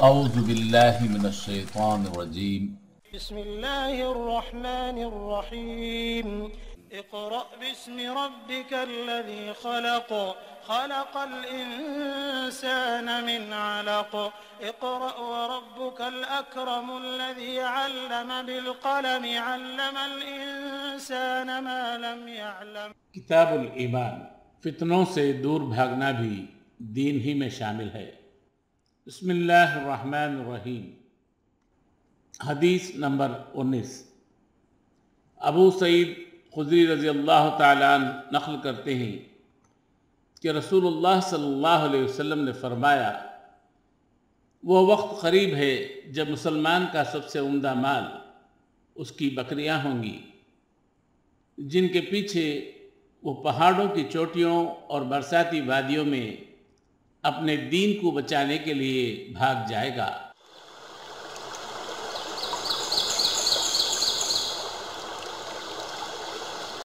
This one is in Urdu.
اعوذ باللہ من الشیطان الرجیم بسم اللہ الرحمن الرحیم اقرأ باسم ربك الذي خلق خلق الإنسان من علق اقرأ وربك الأكرم الذي علم بالقلم علم الإنسان ما لم يعلم۔ کتاب الایمان، فتنوں سے دور بھاگنا بھی دین ہی میں شامل ہے۔ بسم اللہ الرحمن الرحیم۔ حدیث نمبر 19۔ ابو سعید خدری رضی اللہ تعالیٰ عنہ نقل کرتے ہیں کہ رسول اللہ صلی اللہ علیہ وسلم نے فرمایا، وہ وقت قریب ہے جب مسلمان کا سب سے عمدہ مال اس کی بکریاں ہوں گی، جن کے پیچھے وہ پہاڑوں کی چوٹیوں اور برساتی وادیوں میں اپنے دین کو بچانے کے لیے بھاگ جائے گا۔